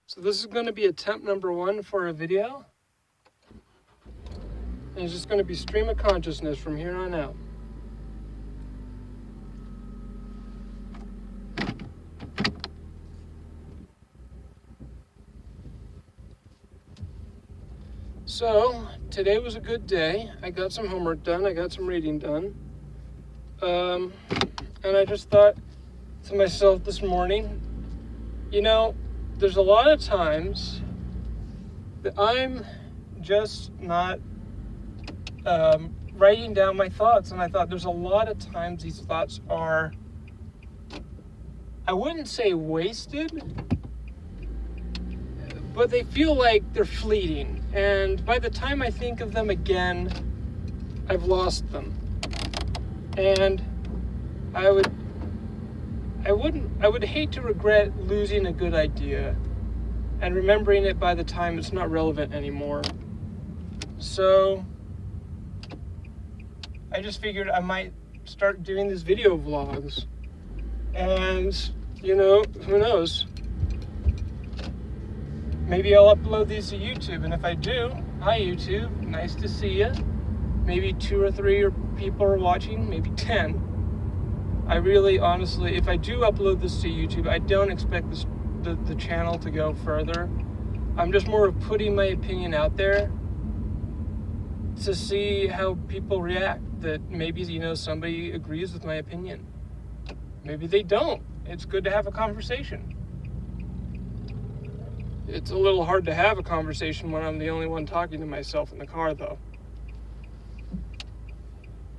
So this is going to be attempt number 1 for a video. And it's just going to be stream of consciousness from here on out. So today was a good day. I got some homework done. I got some reading done. And I just thought to myself this morning, you know, there's a lot of times that I'm just not writing down my thoughts. And I thought there's a lot of times these thoughts are, I wouldn't say wasted, but they feel like they're fleeting. And by the time I think of them again, I've lost them. And I would hate to regret losing a good idea and remembering it by the time it's not relevant anymore. So I just figured I might start doing these video vlogs. And, you know, who knows? Maybe I'll upload these to YouTube. And if I do, hi YouTube, nice to see you. Maybe 2 or 3 people are watching, maybe 10. I really, honestly, if I do upload this to YouTube, I don't expect the channel to go further. I'm just more of putting my opinion out there to see how people react. That maybe, you know, somebody agrees with my opinion. Maybe they don't. It's good to have a conversation. It's a little hard to have a conversation when I'm the only one talking to myself in the car, though.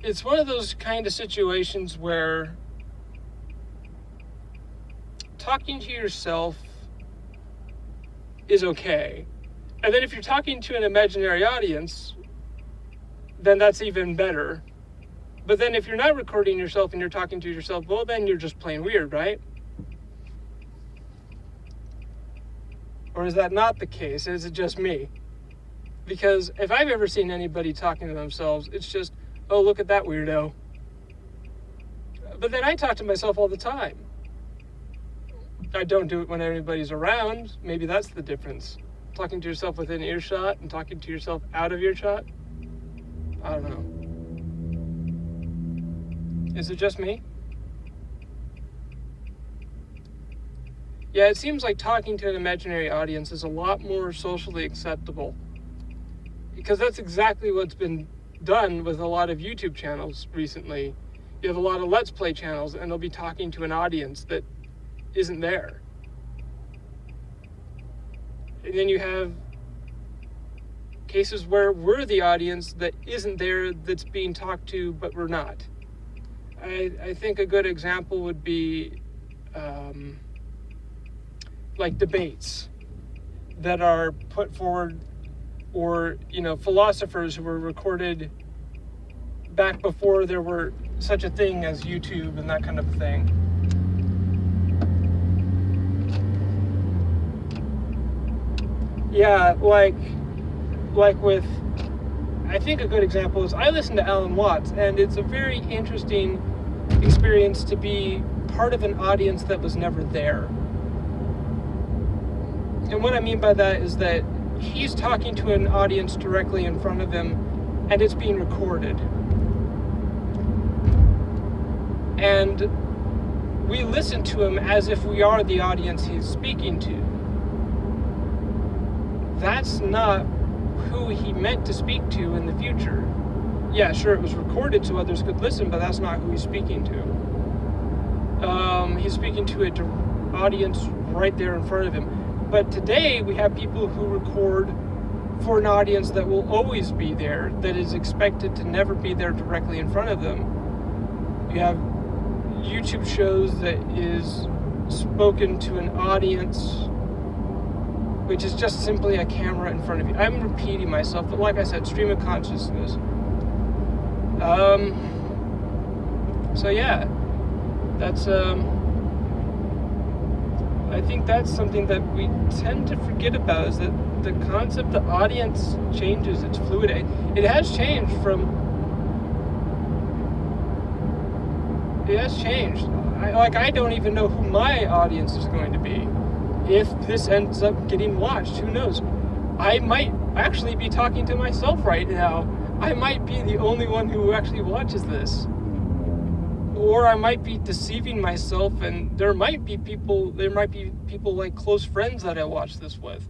It's one of those kind of situations where talking to yourself is okay. And then if you're talking to an imaginary audience, then that's even better. But then if you're not recording yourself and you're talking to yourself, well, then you're just plain weird, right? Or is that not the case? Is it just me? Because if I've ever seen anybody talking to themselves, it's just, oh, look at that weirdo. But then I talk to myself all the time. I don't do it when anybody's around. Maybe that's the difference. Talking to yourself within earshot and talking to yourself out of earshot. I don't know. Is it just me? Yeah, it seems like talking to an imaginary audience is a lot more socially acceptable. Because that's exactly what's been done with a lot of YouTube channels recently. You have a lot of Let's Play channels, and they'll be talking to an audience that isn't there. And then you have cases where we're the audience that isn't there, that's being talked to, but we're not. I think a good example would be like debates that are put forward, or, you know, philosophers who were recorded back before there were such a thing as YouTube and that kind of thing. Yeah, like with, I think a good example is I listen to Alan Watts, and it's a very interesting experience to be part of an audience that was never there. And what I mean by that is that he's talking to an audience directly in front of him, and it's being recorded. And we listen to him as if we are the audience he's speaking to. That's not who he meant to speak to in the future. Yeah, sure, it was recorded so others could listen, but that's not who he's speaking to. He's speaking to an audience right there in front of him. But today we have people who record for an audience that will always be there, that is expected to never be there directly in front of them. You have YouTube shows that is spoken to an audience which is just simply a camera in front of you. I'm repeating myself, but like I said, stream of consciousness. So yeah, that's I think that's something that we tend to forget about, is that the concept, the audience changes, it's fluid. It has changed. I don't even know who my audience is going to be. if this ends up getting watched, who knows? I might actually be talking to myself right now. I might be the only one who actually watches this. Or I might be deceiving myself, and there might be people like close friends that I watch this with.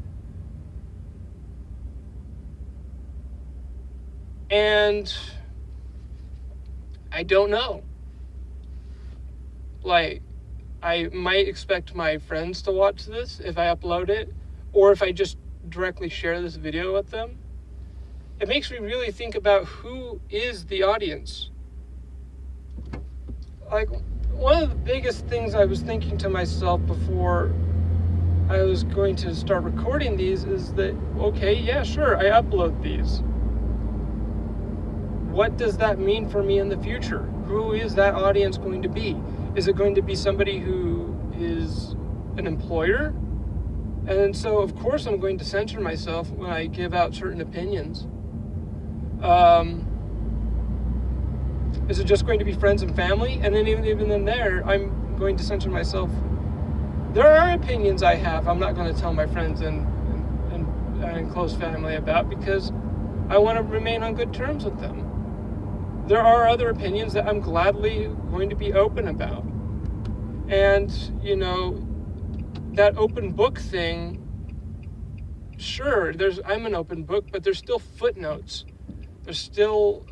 And I don't know. Like, I might expect my friends to watch this if I upload it, or if I just directly share this video with them. It makes me really think about who is the audience. Like, one of the biggest things I was thinking to myself before I was going to start recording these is that, okay, yeah, sure, I upload these. What does that mean for me in the future? Who is that audience going to be? Is it going to be somebody who is an employer? And so, of course, I'm going to censor myself when I give out certain opinions. Is it just going to be friends and family? And then even in there, I'm going to censor myself. There are opinions I have I'm not going to tell my friends and close family about, because I want to remain on good terms with them. There are other opinions that I'm gladly going to be open about. And, you know, that open book thing, sure, I'm an open book, but there's still footnotes. There's still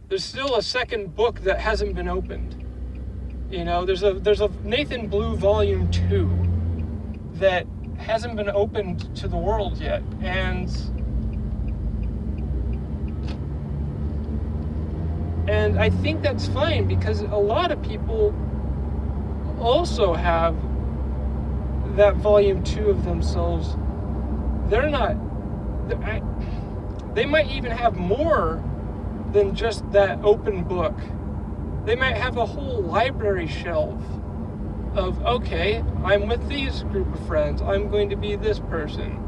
a second book that hasn't been opened. You know, there's a Nathan Blue Volume 2 that hasn't been opened to the world yet. And I think that's fine, because a lot of people also have that Volume 2 of themselves. They might even have more than just that open book. They might have a whole library shelf of, okay, I'm with these group of friends, I'm going to be this person.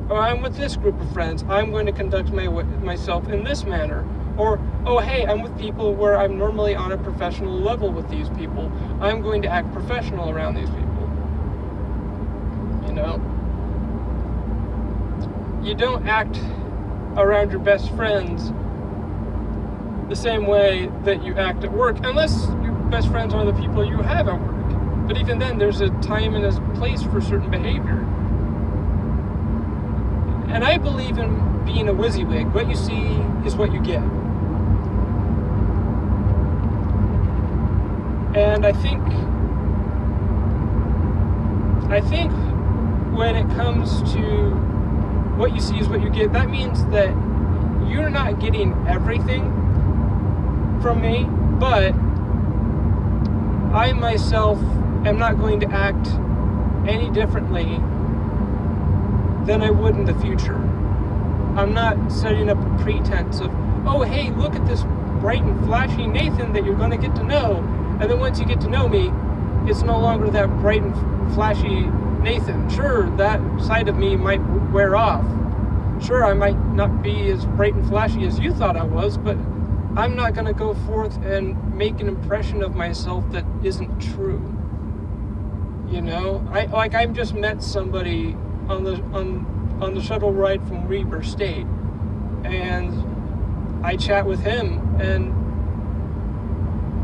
Or I'm with this group of friends, I'm going to conduct myself in this manner. Or, oh, hey, I'm with people where I'm normally on a professional level with these people. I'm going to act professional around these people. You know? You don't act around your best friends the same way that you act at work, unless your best friends are the people you have at work. But even then, there's a time and a place for certain behavior. And I believe in being a WYSIWYG. What you see is what you get. And I think when it comes to what you see is what you get, that means that you're not getting everything from me, but I myself am not going to act any differently than I would in the future. I'm not setting up a pretense of, oh, hey, look at this bright and flashy Nathan that you're going to get to know. And then once you get to know me, it's no longer that bright and flashy Nathan. Sure, that side of me might wear off. Sure, I might not be as bright and flashy as you thought I was, but I'm not going to go forth and make an impression of myself that isn't true. You know, I just met somebody on the shuttle ride from Weber State, and I chat with him, and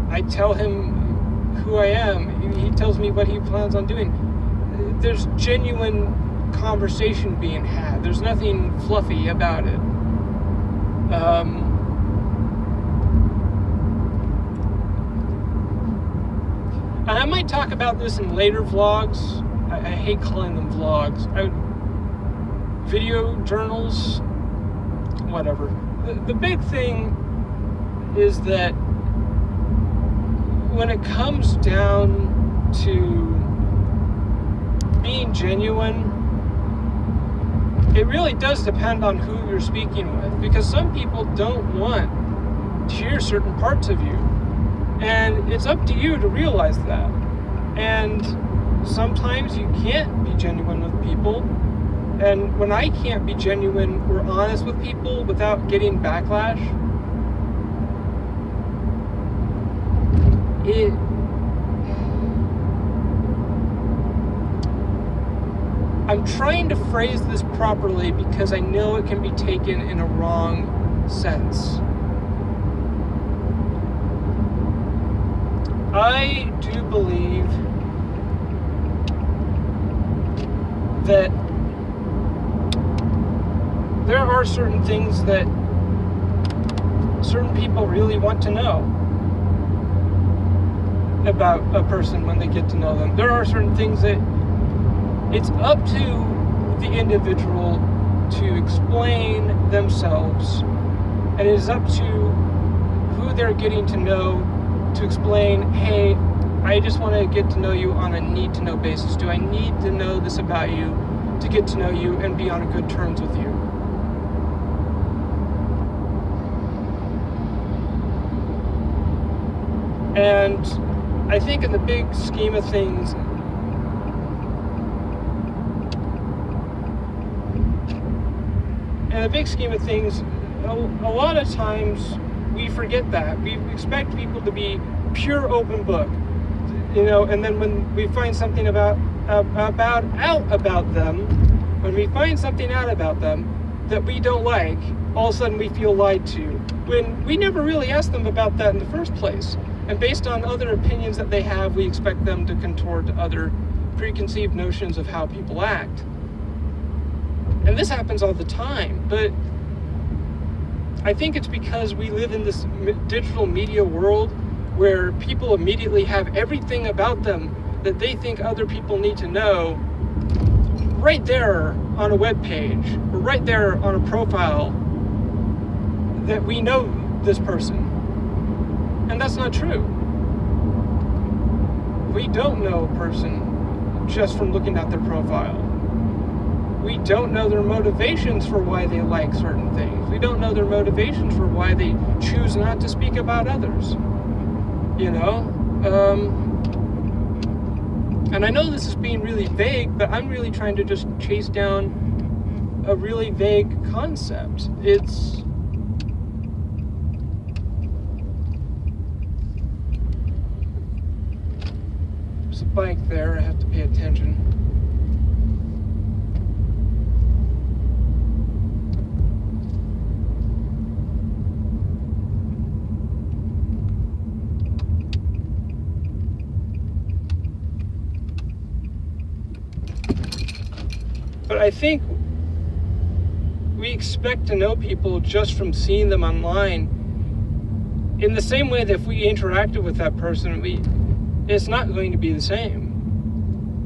I tell him who I am. He tells me what he plans on doing. There's genuine conversation being had. There's nothing fluffy about it. I might talk about this in later vlogs. I hate calling them vlogs. Video journals, whatever. The big thing is that when it comes down to being genuine, it really does depend on who you're speaking with, because some people don't want to hear certain parts of you, and it's up to you to realize that. And sometimes you can't be genuine with people, and when I can't be genuine or honest with people without getting backlash, I'm trying to phrase this properly because I know it can be taken in a wrong sense. I do believe that there are certain things that certain people really want to know about a person when they get to know them. There are certain things that it's up to the individual to explain themselves, and it is up to who they're getting to know to explain, hey, I just want to get to know you on a need-to-know basis. Do I need to know this about you to get to know you and be on good terms with you? And I think in the big scheme of things, a lot of times we forget that. We expect people to be pure open book, and then when we find something about them, when we find something out about them that we don't like, all of a sudden we feel lied to, when we never really asked them about that in the first place. And based on other opinions that they have, we expect them to contort to other preconceived notions of how people act. And this happens all the time, but I think it's because we live in this digital media world where people immediately have everything about them that they think other people need to know right there on a web page, or right there on a profile, that we know this person. And that's not true. We don't know a person just from looking at their profile. We don't know their motivations for why they like certain things. We don't know their motivations for why they choose not to speak about others. And I know this is being really vague, but I'm really trying to just chase down a really vague concept. There's a bike there, I have to pay attention. But I think we expect to know people just from seeing them online, in the same way that if we interacted with that person, it's not going to be the same.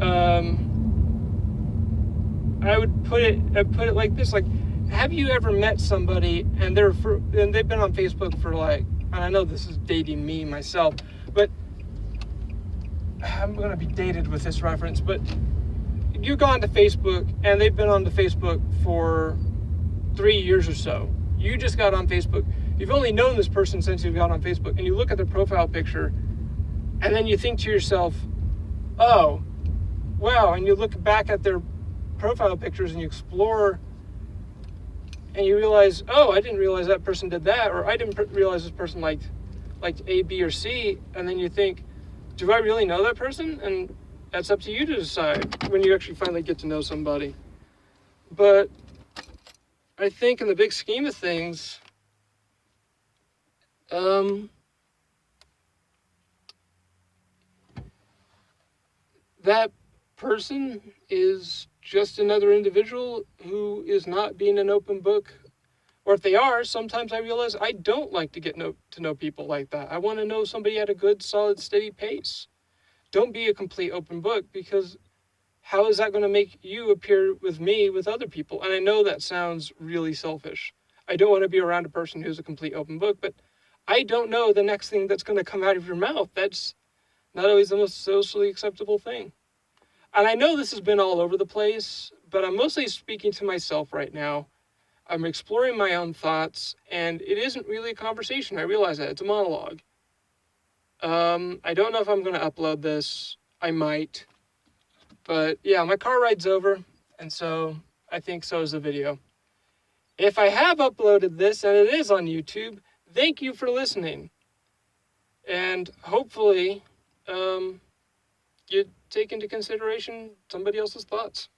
I would put it like this: like, have you ever met somebody and they've been on Facebook for and I know this is dating me myself, but I'm gonna be dated with this reference, but you've gone to Facebook and they've been on the Facebook for 3 years or so. You just got on Facebook. You've only known this person since you've got on Facebook, and you look at their profile picture and then you think to yourself, oh, wow. And you look back at their profile pictures and you explore and you realize, oh, I didn't realize that person did that, or I didn't realize this person liked A, B, or C. And then you think, do I really know that person? And that's up to you to decide when you actually finally get to know somebody. But I think in the big scheme of things, that person is just another individual who is not being an open book. Or if they are, sometimes I realize I don't like to get to know people like that. I want to know somebody at a good, solid, steady pace. Don't be a complete open book, because how is that going to make you appear with me with other people? And I know that sounds really selfish. I don't want to be around a person who's a complete open book, but I don't know the next thing that's going to come out of your mouth. That's not always the most socially acceptable thing. And I know this has been all over the place, but I'm mostly speaking to myself right now. I'm exploring my own thoughts, and it isn't really a conversation. I realize that. It's a monologue. I don't know if I'm going to upload this. I might. But yeah, my car ride's over, and so I think so is the video. If I have uploaded this and it is on YouTube, thank you for listening. And hopefully, you take into consideration somebody else's thoughts.